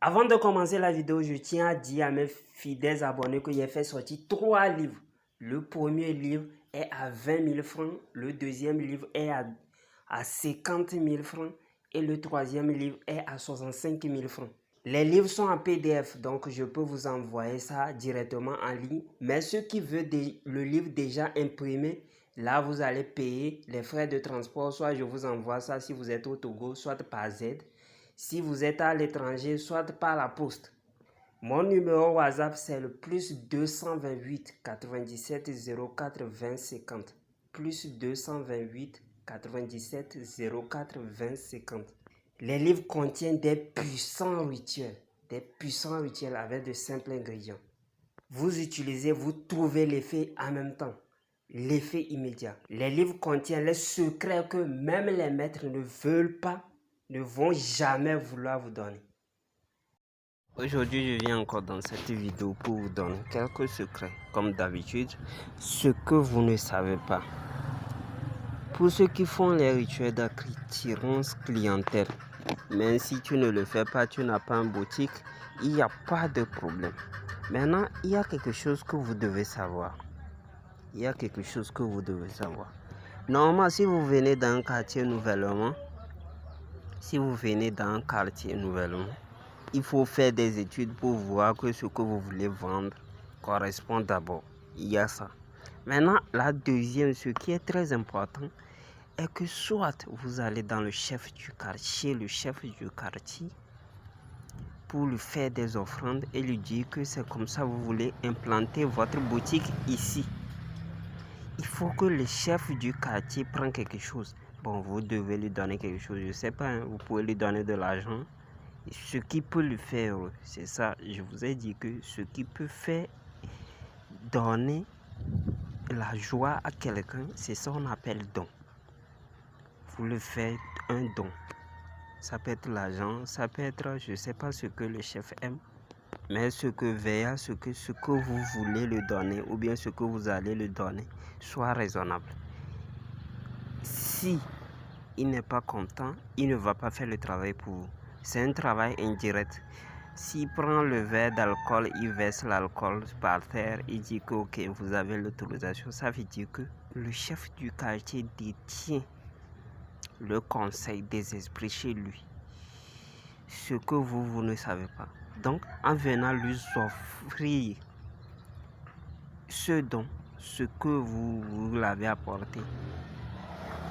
Avant de commencer la vidéo, je tiens à dire à mes fidèles abonnés que j'ai fait sortir 3 livres. Le premier livre est à 20 000 francs, le deuxième livre est à 50 000 francs et le troisième livre est à 65 000 francs. Les livres sont en PDF, donc je peux vous envoyer ça directement en ligne. Mais ceux qui veulent le livre déjà imprimé, là vous allez payer les frais de transport. Soit je vous envoie ça si vous êtes au Togo, soit par Z. Si vous êtes à l'étranger, soit par la poste. Mon numéro WhatsApp, c'est le plus 228 97 04 20 50. Plus 228 97 04 20 50. Les livres contiennent des puissants rituels avec de simples ingrédients. Vous utilisez, vous trouvez l'effet en même temps, l'effet immédiat. Les livres contiennent les secrets que même les maîtres ne veulent pas, ne vont jamais vouloir vous donner. Aujourd'hui, je viens encore dans cette vidéo pour vous donner quelques secrets. Comme d'habitude, ce que vous ne savez pas. Pour ceux qui font les rituels d'attirance clientèle, même si tu ne le fais pas, tu n'as pas une boutique, il n'y a pas de problème. Maintenant, il y a quelque chose que vous devez savoir. Normalement, si vous venez dans un quartier nouvellement, il faut faire des études pour voir que ce que vous voulez vendre correspond d'abord. Il y a ça. Maintenant, la deuxième, ce qui est très important, est que soit vous allez dans le chef du quartier, pour lui faire des offrandes et lui dire que c'est comme ça vous voulez implanter votre boutique ici. Il faut que le chef du quartier prenne quelque chose. Bon, vous devez lui donner quelque chose, je ne sais pas, hein, vous pouvez lui donner de l'argent. Ce qui peut lui faire, c'est ça, je vous ai dit que ce qui peut faire donner la joie à quelqu'un, c'est ça qu'on appelle don. Vous le faites un don. Ça peut être l'argent, ça peut être, je ne sais pas ce que le chef aime, mais ce que vous voulez le donner ou bien ce que vous allez le donner soit raisonnable. Si il n'est pas content, il ne va pas faire le travail pour vous. C'est un travail indirect. S'il prend le verre d'alcool, il verse l'alcool par terre, il dit que ok, vous avez l'autorisation. Ça veut dire que le chef du quartier détient le conseil des esprits chez lui. Ce que vous ne savez pas. Donc, en venant lui offrir ce don, ce que vous l'avez apporté,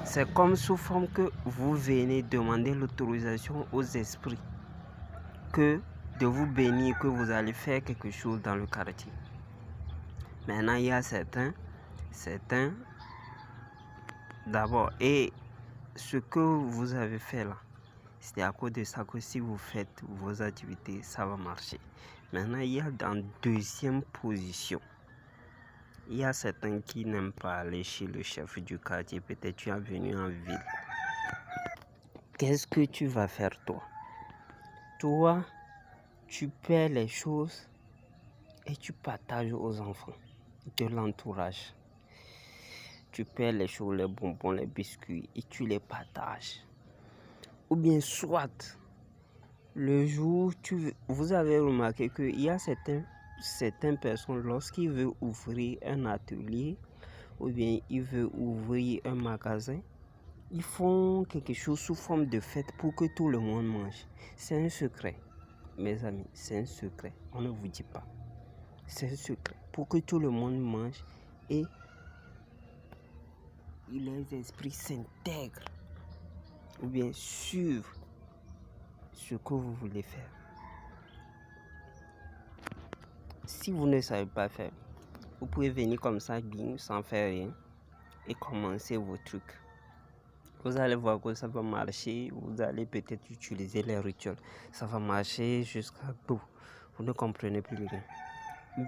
c'est comme sous forme que vous venez demander l'autorisation aux esprits que de vous bénir, que vous allez faire quelque chose dans le quartier. Maintenant, il y a certains d'abord, et ce que vous avez fait là, c'est à cause de ça que si vous faites vos activités, ça va marcher. Maintenant, il y a dans deuxième position, il y a certains qui n'aiment pas aller chez le chef du quartier. Peut-être tu es venu en ville. Qu'est-ce que tu vas faire toi? Toi, tu paies les choses et tu partages aux enfants de l'entourage. Tu paies les choses, les bonbons, les biscuits et tu les partages. Ou bien soit, le jour, vous avez remarqué qu'il y a certaines personnes, lorsqu'ils veulent ouvrir un atelier ou bien ils veulent ouvrir un magasin, ils font quelque chose sous forme de fête pour que tout le monde mange. C'est un secret, mes amis, c'est un secret. On ne vous dit pas. C'est un secret pour que tout le monde mange et les esprits s'intègrent ou bien suivent ce que vous voulez faire. Si vous ne savez pas faire, vous pouvez venir comme ça, bien, sans faire rien et commencer vos trucs. Vous allez voir que ça va marcher, vous allez peut-être utiliser les rituels. Ça va marcher jusqu'à bout. Vous ne comprenez plus rien.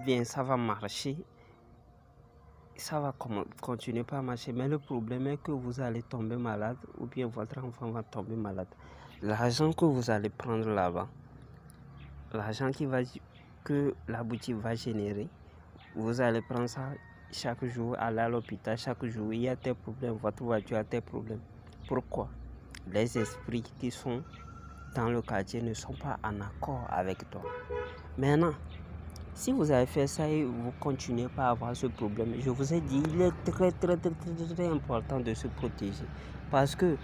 Bien, ça va marcher, ça va continuer par marcher, mais le problème est que vous allez tomber malade ou bien votre enfant va tomber malade. L'argent que vous allez prendre là-bas, l'argent que la boutique va générer, vous allez prendre ça chaque jour, aller à l'hôpital chaque jour. Il y a tes problèmes, votre voiture a tes problèmes. Pourquoi? Les esprits qui sont dans le quartier ne sont pas en accord avec toi. Maintenant, si vous avez fait ça et vous continuez pas à avoir ce problème, je vous ai dit, il est très important de se protéger. Parce que